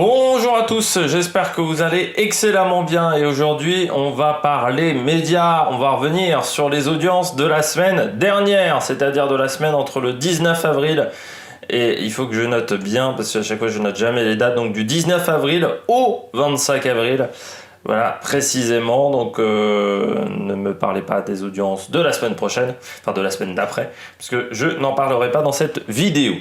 Bonjour à tous, j'espère que vous allez excellemment bien et aujourd'hui on va parler médias, on va revenir sur les audiences de la semaine dernière, c'est-à-dire de la semaine entre le 19 avril et il faut que je note bien parce qu'à chaque fois je note jamais les dates, donc du 19 avril au 25 avril. Voilà, précisément, donc ne me parlez pas des audiences de la semaine prochaine, enfin de la semaine d'après, parce que je n'en parlerai pas dans cette vidéo.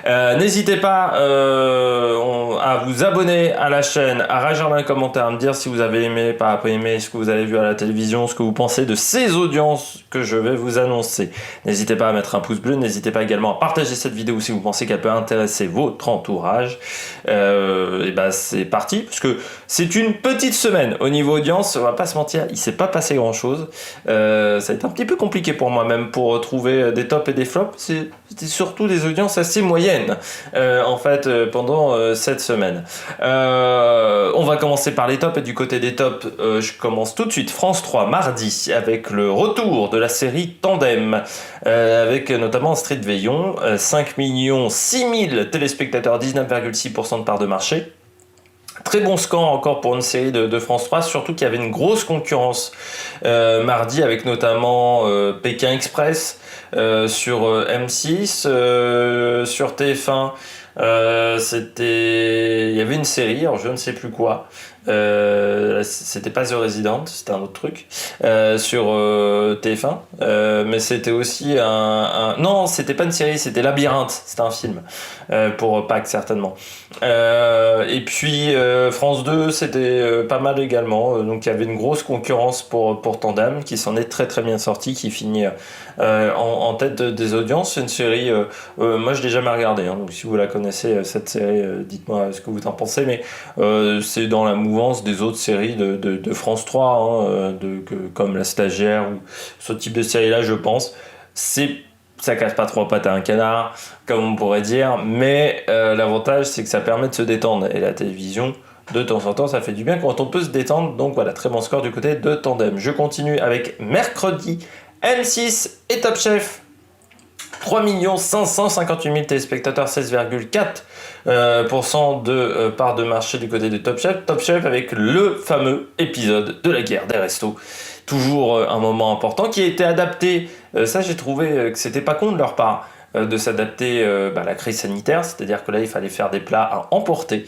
N'hésitez pas à vous abonner à la chaîne, à réagir dans les commentaires, à me dire si vous avez aimé, pas aimé, ce que vous avez vu à la télévision, ce que vous pensez de ces audiences que je vais vous annoncer. N'hésitez pas à mettre un pouce bleu, n'hésitez pas également à partager cette vidéo si vous pensez qu'elle peut intéresser votre entourage. Et ben c'est parti, parce que c'est une petite semaine. Au niveau audience, on va pas se mentir, il s'est pas passé grand chose. Ça a été un petit peu compliqué pour moi même pour trouver des tops et des flops. C'était surtout des audiences assez moyennes en fait pendant cette semaine. On va commencer par les tops et du côté des tops, je commence tout de suite. France 3 mardi avec le retour de la série Tandem avec notamment Street Veillon, 5 6 000 téléspectateurs, 19,6% de part de marché. Très bon score encore pour une série de France 3, surtout qu'il y avait une grosse concurrence mardi avec notamment Pékin Express sur M6, sur TF1. Il y avait une série, alors je ne sais plus quoi. C'était pas The Resident, c'était un autre truc sur TF1, mais c'était aussi non, c'était pas une série, c'était Labyrinthe, c'était un film pour Pâques certainement. Et puis France 2, c'était pas mal également, donc il y avait une grosse concurrence pour Tandem qui s'en est très très bien sorti, qui finit en tête des audiences. C'est une série, moi je l'ai jamais regardée, hein, donc si vous la connaissez cette série, dites-moi ce que vous en pensez, mais c'est dans la mouvance des autres séries de France 3, hein, comme La Stagiaire ou ce type de série là, je pense. Ça casse pas trois pattes à un canard, comme on pourrait dire, mais l'avantage c'est que ça permet de se détendre, et la télévision de temps en temps ça fait du bien quand on peut se détendre. Donc voilà, très bon score du côté de Tandem. Je continue avec mercredi, M6 et Top Chef. 3 558 000 téléspectateurs, 16,4% de part de marché du côté de Top Chef. Top Chef avec le fameux épisode de la guerre des restos. Toujours un moment important qui a été adapté. Ça, j'ai trouvé que c'était pas con de leur part de s'adapter à la crise sanitaire. C'est-à-dire que là, il fallait faire des plats à emporter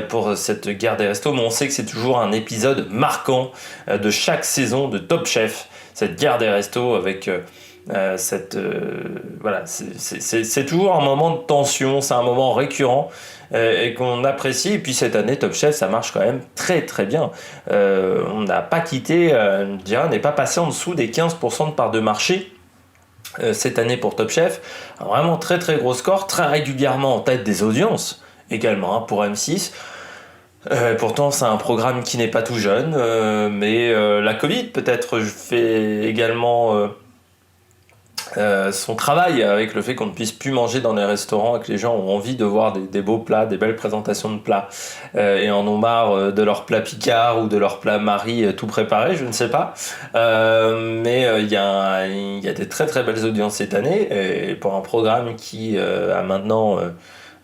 pour cette guerre des restos. Mais on sait que c'est toujours un épisode marquant de chaque saison de Top Chef. Cette guerre des restos avec... voilà, c'est toujours un moment de tension, c'est un moment récurrent et qu'on apprécie. Et puis cette année, Top Chef, ça marche quand même très très bien. On n'a pas quitté, je dirais, on n'est pas passé en dessous des 15% de part de marché cette année pour Top Chef. Vraiment très très gros score, très régulièrement en tête des audiences également, hein, pour M6. Pourtant c'est un programme qui n'est pas tout jeune, mais la Covid peut-être fait également son travail avec le fait qu'on ne puisse plus manger dans les restaurants et que les gens ont envie de voir des beaux plats, des belles présentations de plats et en ont marre de leur plat Picard ou de leur plat Marie tout préparé, je ne sais pas, mais il y a des très très belles audiences cette année, et pour un programme qui a maintenant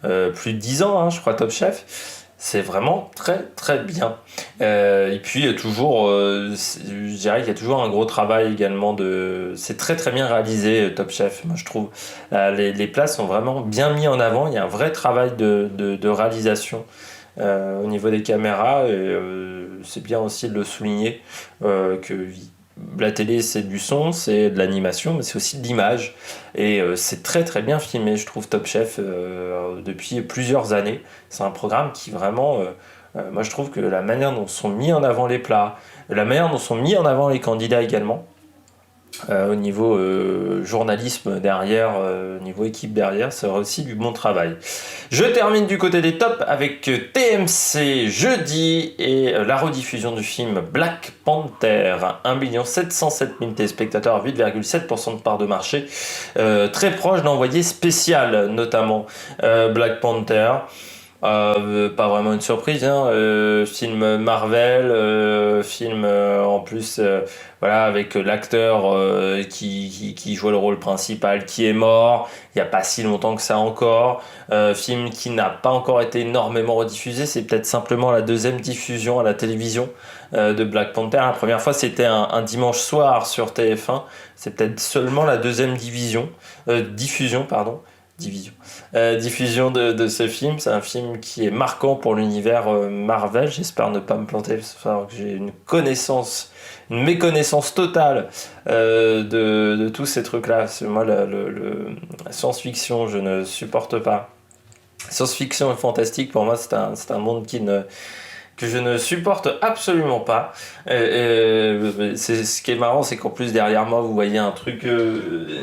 plus de 10 ans, hein, je crois, Top Chef. C'est vraiment très très bien. Et puis toujours, je dirais qu'il y a toujours un gros travail également c'est très très bien réalisé, Top Chef, moi je trouve. Les plats sont vraiment bien mis en avant, il y a un vrai travail de réalisation au niveau des caméras, et c'est bien aussi de le souligner que la télé c'est du son, c'est de l'animation, mais c'est aussi de l'image, et c'est très très bien filmé, je trouve, Top Chef depuis plusieurs années. C'est un programme qui vraiment, moi je trouve que la manière dont sont mis en avant les plats, la manière dont sont mis en avant les candidats également, au niveau journalisme derrière, au niveau équipe derrière, c'est aussi du bon travail. Je termine du côté des tops avec TMC jeudi et la rediffusion du film Black Panther. 1 707 000 téléspectateurs, 8,7% de part de marché, très proche d'envoyé spécial notamment. Black Panther, Pas vraiment une surprise, hein. Film Marvel, film en plus, voilà, avec l'acteur qui jouait le rôle principal qui est mort, il n'y a pas si longtemps que ça encore. Film qui n'a pas encore été énormément rediffusé, c'est peut-être simplement la deuxième diffusion à la télévision de Black Panther. La première fois c'était un dimanche soir sur TF1, c'est peut-être seulement la deuxième diffusion, pardon. Diffusion de ce film. C'est un film qui est marquant pour l'univers Marvel. J'espère ne pas me planter, parce que j'ai une méconnaissance totale de tous ces trucs-là. Moi, la science-fiction, je ne supporte pas. Science-fiction et fantastique, pour moi, c'est un monde que je ne supporte absolument pas. Ce qui est marrant, c'est qu'en plus derrière moi, vous voyez un truc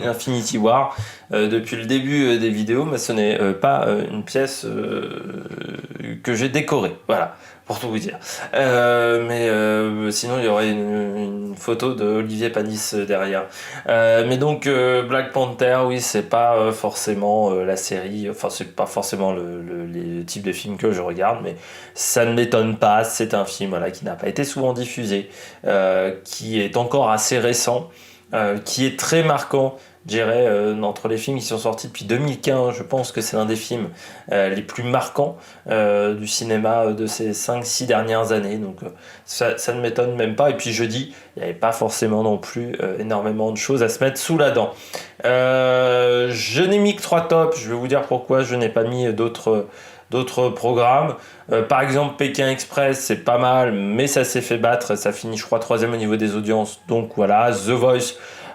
Infinity War. Depuis le début des vidéos, mais ce n'est pas une pièce que j'ai décorée. Voilà, pour tout vous dire. Sinon, il y aurait une photo de Olivier Panis derrière. Mais donc, Black Panther, oui, c'est pas forcément la série, enfin, c'est pas forcément les types de films que je regarde, mais ça ne m'étonne pas. C'est un film voilà, qui n'a pas été souvent diffusé, qui est encore assez récent, qui est très marquant. Je dirais, entre les films qui sont sortis depuis 2015, je pense que c'est l'un des films les plus marquants du cinéma de ces 5-6 dernières années. Donc ça ne m'étonne même pas. Et puis jeudi, il n'y avait pas forcément non plus énormément de choses à se mettre sous la dent. Je n'ai mis que 3 tops. Je vais vous dire pourquoi je n'ai pas mis d'autres programmes. Par exemple, Pékin Express, c'est pas mal, mais ça s'est fait battre. Ça finit, je crois, 3e au niveau des audiences. Donc voilà, The Voice.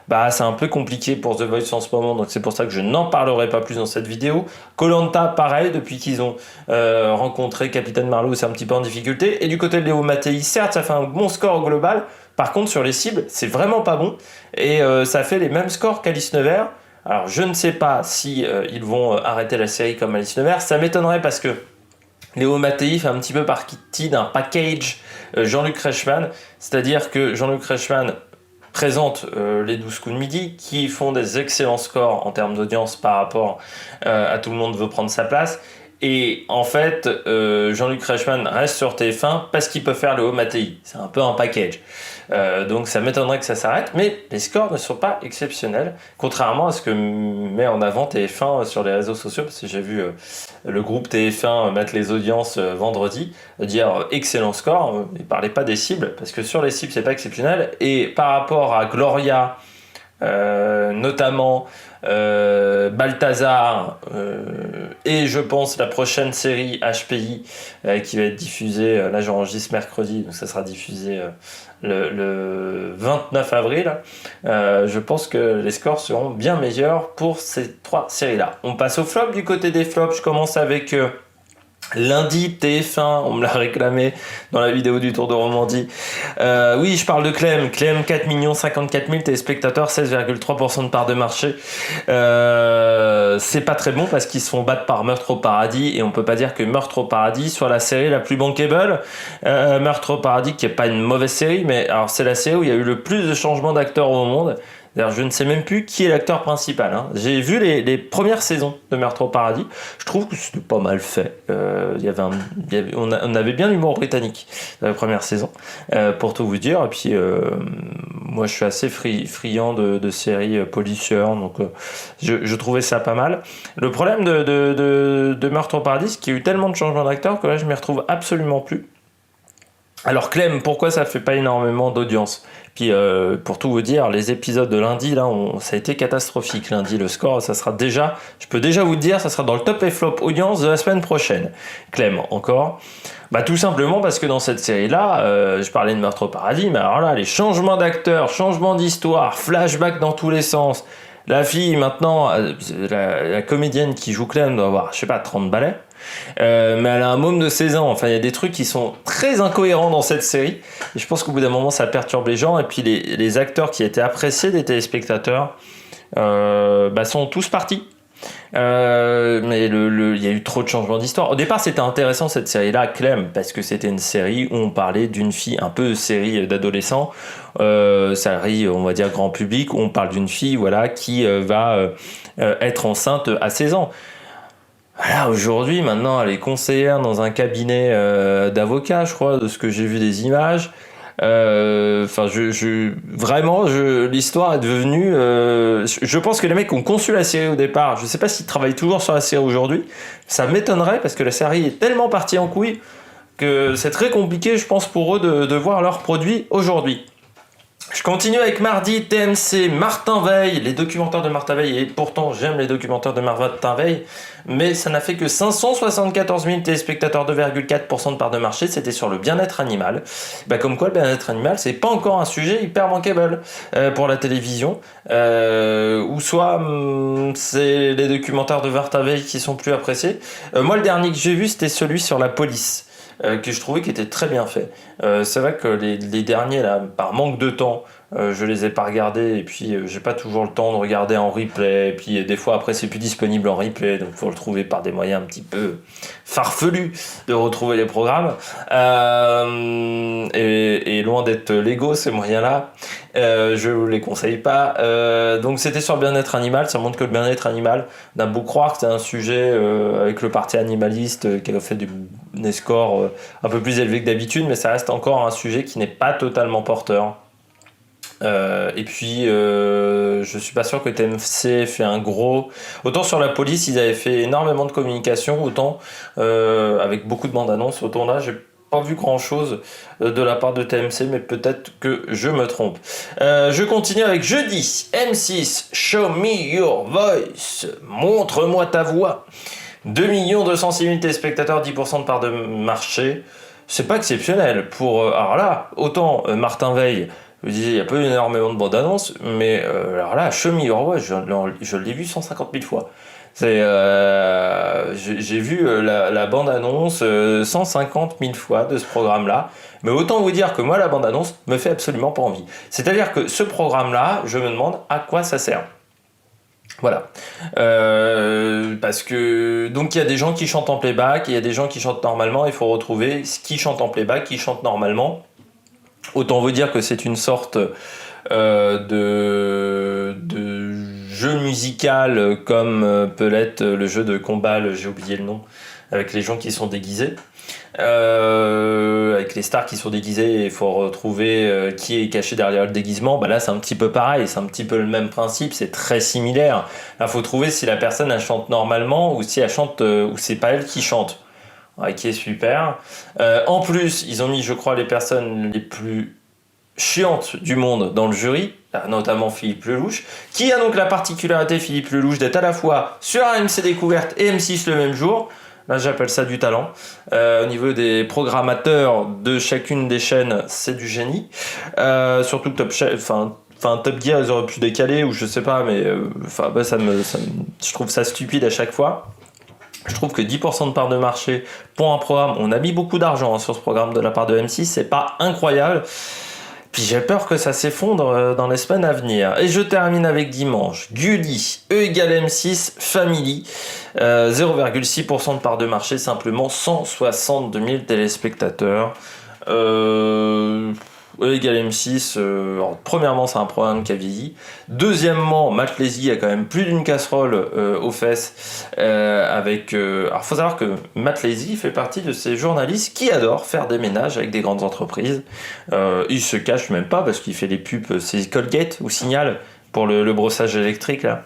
Bah, c'est un peu compliqué pour The Voice en ce moment, donc c'est pour ça que je n'en parlerai pas plus dans cette vidéo. Koh-Lanta, pareil, depuis qu'ils ont rencontré Capitaine Marlowe, c'est un petit peu en difficulté. Et du côté de Léo Mattei, certes, ça fait un bon score global. Par contre, sur les cibles, c'est vraiment pas bon. Et ça fait les mêmes scores qu'Alice Nevers. Alors, je ne sais pas si ils vont arrêter la série comme Alice Nevers. Ça m'étonnerait parce que Léo Mattei fait un petit peu partie d'un package Jean-Luc Reichmann. C'est-à-dire que Jean-Luc Reichmann présente les 12 coups de midi qui font des excellents scores en termes d'audience par rapport à Tout le monde veut prendre sa place. Et en fait, Jean-Luc Reichmann reste sur TF1 parce qu'il peut faire le Léo Mattei. C'est un peu un package. Donc ça m'étonnerait que ça s'arrête, mais les scores ne sont pas exceptionnels, contrairement à ce que met en avant TF1 sur les réseaux sociaux, parce que j'ai vu le groupe TF1 mettre les audiences vendredi, dire excellent score, il ne parlait pas des cibles, parce que sur les cibles c'est pas exceptionnel, et par rapport à Gloria, notamment Balthazar et je pense la prochaine série HPI qui va être diffusée, là j'enregistre mercredi, donc ça sera diffusé le 29 avril, je pense que les scores seront bien meilleurs pour ces 3 séries là. On passe au flop. Du côté des flops, je commence avec lundi, TF1, on me l'a réclamé dans la vidéo du Tour de Romandie. Oui, je parle de Clem, 4 54 000 téléspectateurs, 16,3% de part de marché. C'est pas très bon parce qu'ils se font battre par Meurtre au Paradis, et on peut pas dire que Meurtre au Paradis soit la série la plus bankable. Meurtre au Paradis qui est pas une mauvaise série, mais alors c'est la série où il y a eu le plus de changements d'acteurs au monde. D'ailleurs, je ne sais même plus qui est l'acteur principal. Hein. J'ai vu les premières saisons de Meurtre au Paradis. Je trouve que c'était pas mal fait. On avait bien l'humour britannique dans la première saison, pour tout vous dire. Et puis, moi, je suis assez friand de séries policières, donc je trouvais ça pas mal. Le problème de Meurtre au Paradis, c'est qu'il y a eu tellement de changements d'acteurs que là, je m'y retrouve absolument plus. Alors Clem, pourquoi ça fait pas énormément d'audience? Puis pour tout vous dire, les épisodes de lundi, là, ça a été catastrophique. Lundi, le score, ça sera déjà, je peux déjà vous le dire, ça sera dans le top et flop audience de la semaine prochaine. Clem, encore. Bah tout simplement parce que dans cette série-là, je parlais de Meurtre au Paradis, mais alors là, les changements d'acteurs, changements d'histoire, flashback dans tous les sens. La fille, maintenant, la comédienne qui joue Clem doit avoir, je sais pas, 30 balais. Mais elle a un môme de 16 ans. Enfin, il y a des trucs qui sont très incohérents dans cette série. Et je pense qu'au bout d'un moment, ça perturbe les gens. Et puis, les acteurs qui étaient appréciés des téléspectateurs sont tous partis. Mais il y a eu trop de changements d'histoire. Au départ, c'était intéressant cette série-là, Clem, parce que c'était une série où on parlait d'une fille, un peu série d'adolescents, série, on va dire grand public, où on parle d'une fille, voilà, qui va être enceinte à 16 ans. Voilà, aujourd'hui, maintenant, elle est conseillère dans un cabinet d'avocats, je crois, de ce que j'ai vu des images. Enfin, vraiment, l'histoire est devenue. Je pense que les mecs ont conçu la série au départ. Je sais pas s'ils travaillent toujours sur la série aujourd'hui. Ça m'étonnerait parce que la série est tellement partie en couille que c'est très compliqué, je pense, pour eux de voir leurs produits aujourd'hui. Je continue avec mardi, TMC, Martin Veil, les documentaires de Martin Veil, et pourtant j'aime les documentaires de Martin Veil, mais ça n'a fait que 574 000 téléspectateurs, 2,4% de part de marché, c'était sur le bien-être animal. Bah, comme quoi le bien-être animal, c'est pas encore un sujet hyper bankable pour la télévision, ou soit c'est les documentaires de Martin Veil qui sont plus appréciés. Moi le dernier que j'ai vu c'était celui sur la police. Que je trouvais qui était très bien fait. C'est vrai que les derniers, là, par manque de temps, je les ai pas regardés, et puis j'ai pas toujours le temps de regarder en replay, et puis des fois après c'est plus disponible en replay, donc faut le trouver par des moyens un petit peu farfelus de retrouver les programmes. Et loin d'être légaux ces moyens-là, je vous les conseille pas. Donc c'était sur le bien-être animal, ça montre que le bien-être animal, on a beau croire que c'est un sujet avec le parti animaliste qui a fait des scores un peu plus élevés que d'habitude, mais ça reste encore un sujet qui n'est pas totalement porteur. Et puis je suis pas sûr que TMC fait un gros. Autant sur la police ils avaient fait énormément de communication, autant avec beaucoup de bandes annonces, autant là j'ai pas vu grand chose de la part de TMC, mais peut-être que je me trompe. Je continue avec jeudi, M6, Show Me Your Voice, montre-moi ta voix. 2 206 000 téléspectateurs, 10% de part de marché. C'est pas exceptionnel pour. Alors là, autant Martin Veil, je disais, il y a pas eu énormément de bandes annonces, mais alors là, Show Me Your Voice, je l'ai vu 150 000 fois. J'ai vu la bande-annonce 150 000 fois de ce programme-là, mais autant vous dire que moi, la bande-annonce me fait absolument pas envie. C'est-à-dire que ce programme-là, je me demande à quoi ça sert. Voilà. Parce que donc il y a des gens qui chantent en playback, il y a des gens qui chantent normalement, il faut retrouver qui chante en playback, qui chante normalement. Autant vous dire que c'est une sorte de jeu musical comme peut l'être le jeu de combat, j'ai oublié le nom, avec les gens qui sont déguisés. Avec les stars qui sont déguisées, il faut retrouver qui est caché derrière le déguisement. Bah là c'est un petit peu pareil, c'est un petit peu le même principe, c'est très similaire. Là faut trouver si la personne elle chante normalement ou si elle chante ou c'est pas elle qui chante. Ouais, qui est super. En plus ils ont mis je crois les personnes les plus chiantes du monde dans le jury, notamment Philippe Lelouch, qui a donc la particularité, Philippe Lelouch, d'être à la fois sur AMC Découverte et M6 le même jour. Là, j'appelle ça du talent. Au niveau des programmateurs de chacune des chaînes, c'est du génie. Surtout que Top Gear, ils auraient pu décaler, ou je sais pas, mais je trouve ça stupide à chaque fois. Je trouve que 10% de part de marché pour un programme, on a mis beaucoup d'argent sur ce programme de la part de M6, c'est pas incroyable. Puis j'ai peur que ça s'effondre dans les semaines à venir. Et je termine avec dimanche. Gulli, E égale M6, Family. 0,6% de part de marché, simplement 162 000 téléspectateurs. E égale M6, alors, premièrement c'est un programme qui a vieilli. Deuxièmement, Matt Lesguy a quand même plus d'une casserole aux fesses avec... alors faut savoir que Matt Lesguy fait partie de ces journalistes qui adorent faire des ménages avec des grandes entreprises. Il se cache même pas parce qu'il fait des pubs, c'est Colgate ou Signal pour le brossage électrique là.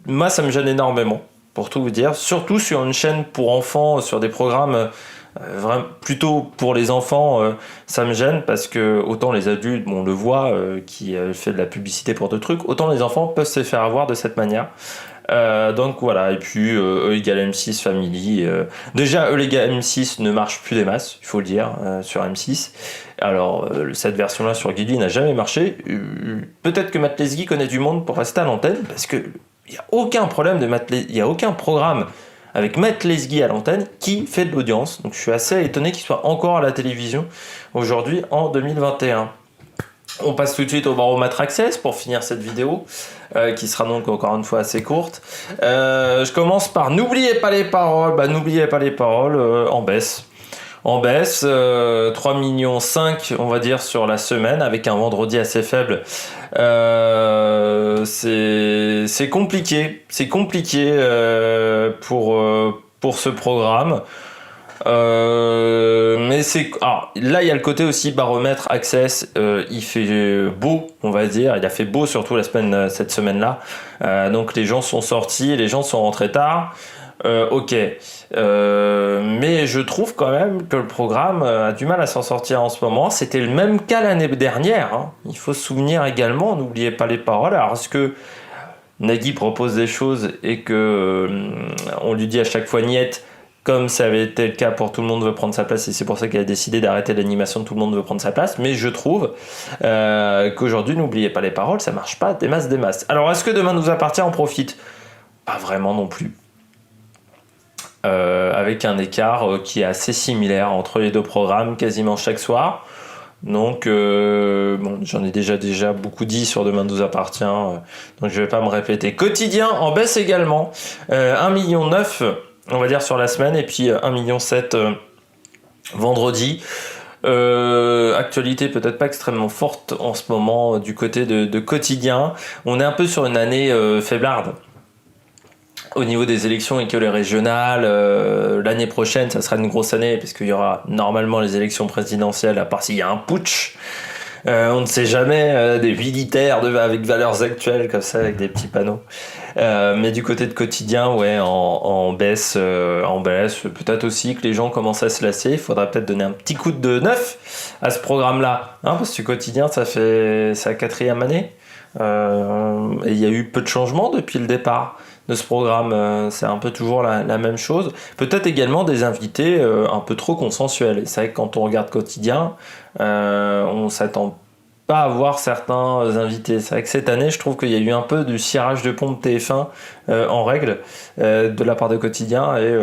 Moi ça me gêne énormément pour tout vous dire, surtout sur une chaîne pour enfants, sur des programmes vraiment plutôt pour les enfants, ça me gêne parce que autant les adultes, on le voit, qui fait de la publicité pour d'autres trucs, autant les enfants peuvent se faire avoir de cette manière. Donc voilà, et puis E égale M6 Family. Déjà, E égale M6 ne marche plus des masses, il faut le dire, sur M6. Alors, cette version-là sur Gulli n'a jamais marché. Peut-être que Matt Lesguy connaît du monde pour rester à l'antenne, parce que il n'y a aucun problème il n'y a aucun programme avec Matt Lesguy à l'antenne qui fait de l'audience. Donc je suis assez étonné qu'il soit encore à la télévision aujourd'hui en 2021. On passe tout de suite au Baromètre Access pour finir cette vidéo, qui sera donc encore une fois assez courte. Je commence par N'oubliez pas les paroles. N'oubliez pas les paroles en baisse. en baisse, 3,5 millions on va dire sur la semaine, avec un vendredi assez faible. C'est compliqué, pour ce programme. Mais là il y a le côté aussi baromètre Access, il fait beau, on va dire, il a fait beau surtout cette semaine là, donc les gens sont sortis, les gens sont rentrés tard. Ok, mais je trouve quand même que le programme a du mal à s'en sortir en ce moment. C'était le même cas l'année dernière, hein. Il faut se souvenir également, n'oubliez pas les paroles. Alors est-ce que Nagui propose des choses et que on lui dit à chaque fois niette, comme ça avait été le cas pour Tout le monde veut prendre sa place, et c'est pour ça qu'il a décidé d'arrêter l'animation de Tout le monde veut prendre sa place. Mais je trouve qu'aujourd'hui, n'oubliez pas les paroles, ça marche pas des masses. Alors est-ce que Demain nous appartient en profite? Pas vraiment non plus. Avec un écart qui est assez similaire entre les deux programmes quasiment chaque soir. Donc j'en ai déjà beaucoup dit sur Demain nous appartient, donc je vais pas me répéter. Quotidien en baisse également, 1,9 million on va dire sur la semaine, et puis 1,7 million vendredi. Actualité peut-être pas extrêmement forte en ce moment du côté de Quotidien. On est un peu sur une année faiblarde au niveau des élections, et que les régionales, l'année prochaine, ça sera une grosse année, parce qu'il y aura normalement les élections présidentielles, à part s'il y a un putsch. On ne sait jamais, des militaires avec valeurs actuelles, comme ça, avec des petits panneaux. Mais du côté de Quotidien, ouais, en baisse, peut-être aussi que les gens commencent à se lasser. Il faudra peut-être donner un petit coup de neuf à ce programme-là, hein, parce que Quotidien, c'est la 4e année. Et il y a eu peu de changements depuis le départ de ce programme, c'est un peu toujours la même chose. Peut-être également des invités un peu trop consensuels. Et c'est vrai que quand on regarde Quotidien, on s'attend pas à voir certains invités. C'est vrai que cette année, je trouve qu'il y a eu un peu du cirage de pompe TF1 en règle de la part de Quotidien, et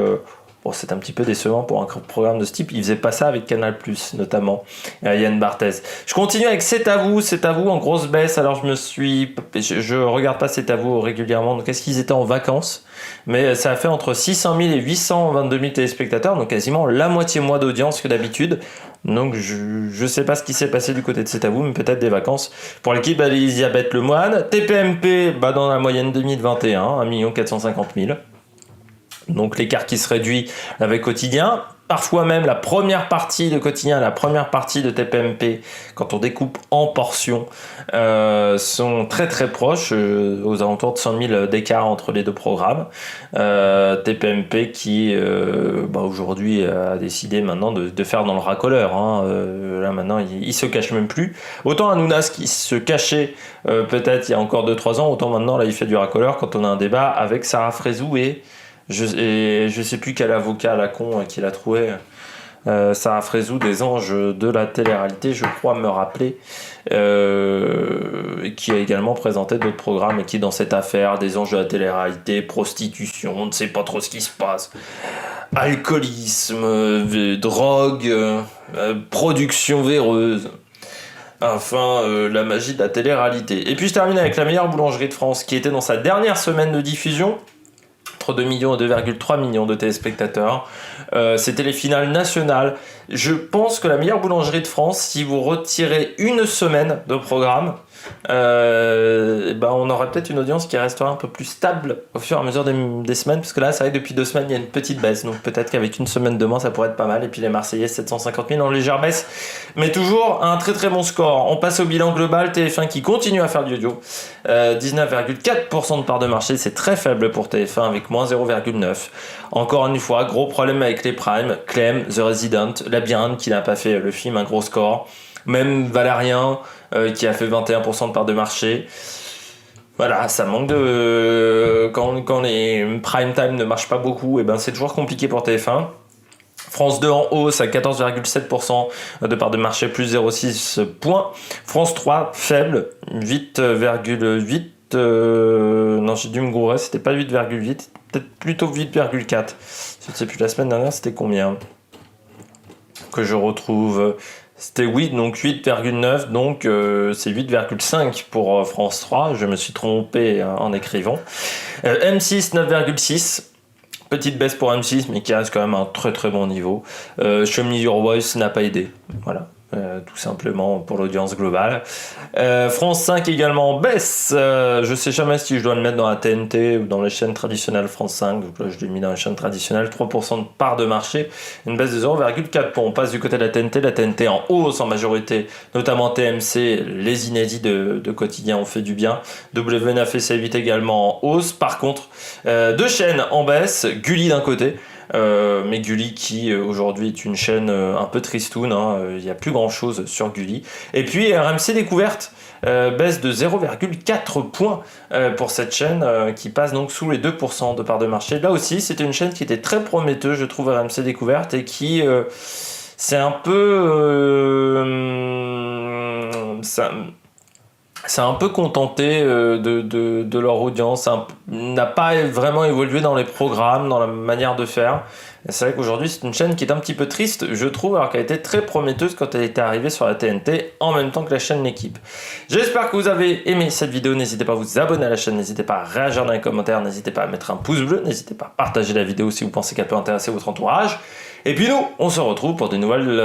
c'est un petit peu décevant pour un programme de ce type. Il faisait pas ça avec Canal+, notamment, Yann Barthès. Je continue avec C'est à vous en grosse baisse. Alors je regarde pas C'est à vous régulièrement, donc est-ce qu'ils étaient en vacances? Mais ça a fait entre 600 000 et 822 000 téléspectateurs, donc quasiment la moitié moins d'audience que d'habitude. Donc je sais pas ce qui s'est passé du côté de C'est à vous, mais peut-être des vacances pour l'équipe d'Elisabeth Lemoine. TPMP, dans la moyenne 2021, 1 450 000. Donc l'écart qui se réduit avec Quotidien. Parfois même la première partie de Quotidien, la première partie de TPMP, quand on découpe en portions, sont très très proches, aux alentours de 100 000 d'écart entre les deux programmes. TPMP qui aujourd'hui a décidé maintenant de faire dans le racoleur, hein. Là maintenant il se cache même plus. Autant Hanouna qui se cachait peut-être il y a encore 2-3 ans, autant maintenant là il fait du racoleur quand on a un débat avec Sarah Frézou et je sais plus quel avocat à la con qui l'a trouvé. Sarah Frézou des Anges de la télé-réalité, je crois me rappeler, qui a également présenté d'autres programmes, et qui dans cette affaire des Anges de la télé-réalité, prostitution, on ne sait pas trop ce qui se passe, alcoolisme, drogue, production véreuse, enfin la magie de la télé-réalité. Et puis je termine avec La meilleure boulangerie de France, qui était dans sa dernière semaine de diffusion, entre 2 millions et 2,3 millions de téléspectateurs. C'était les finales nationales. Je pense que La meilleure boulangerie de France, si vous retirez une semaine de programme, on aurait peut-être une audience qui restera un peu plus stable au fur et à mesure des semaines, parce que là c'est vrai que depuis 2 semaines il y a une petite baisse, donc peut-être qu'avec une semaine de moins ça pourrait être pas mal. Et puis les Marseillais 750 000 en légère baisse, mais toujours un très très bon score. On passe au bilan global. TF1 qui continue à faire du audio, 19,4% de part de marché, c'est très faible pour TF1 avec moins 0,9. Encore une fois, gros problème avec les primes. Clem, The Resident, Labyrinthe qui n'a pas fait le film, un gros score. Même Valérien qui a fait 21% de part de marché. Voilà, ça manque de... Quand les prime time ne marchent pas beaucoup, c'est toujours compliqué pour TF1. France 2 en hausse à 14,7% de part de marché, plus 0,6 points. France 3 faible, 8,8. Non, j'ai dû me gourer, c'était pas 8,8, peut-être plutôt 8,4. Je ne sais plus, la semaine dernière c'était combien que je retrouve. C'était donc 8,9, donc c'est 8,5 pour France 3, je me suis trompé en écrivant. M6 9,6 Petite baisse pour M6, mais qui reste quand même un très très bon niveau. Show Me Your Voice n'a pas aidé. Voilà. Tout simplement pour l'audience globale. France 5 également en baisse. Je sais jamais si je dois le mettre dans la TNT ou dans les chaînes traditionnelles France 5. Donc là, je l'ai mis dans les chaînes traditionnelles. 3% de part de marché. Une baisse de 0,4 points. On passe du côté de la TNT. La TNT en hausse en majorité, notamment TMC. Les inédits de quotidien ont fait du bien. W9 et C8 également en hausse. Par contre, deux chaînes en baisse. Gulli d'un côté. Mais Gulli qui aujourd'hui est une chaîne un peu tristoun, il n'y a plus grand chose sur Gulli. Et puis RMC Découverte baisse de 0,4 points pour cette chaîne qui passe donc sous les 2% de part de marché. Là aussi c'était une chaîne qui était très prometteuse, je trouve, RMC Découverte, et qui c'est un peu c'est un peu contenté de leur audience, n'a pas vraiment évolué dans les programmes, dans la manière de faire. Et c'est vrai qu'aujourd'hui c'est une chaîne qui est un petit peu triste, je trouve, alors qu'elle était très prometteuse quand elle était arrivée sur la TNT en même temps que la chaîne L'équipe. J'espère que vous avez aimé cette vidéo, n'hésitez pas à vous abonner à la chaîne, n'hésitez pas à réagir dans les commentaires, n'hésitez pas à mettre un pouce bleu, n'hésitez pas à partager la vidéo si vous pensez qu'elle peut intéresser votre entourage. Et puis nous, on se retrouve pour de nouvelles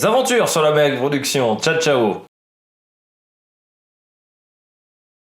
aventures sur la Meg Production. Ciao ciao.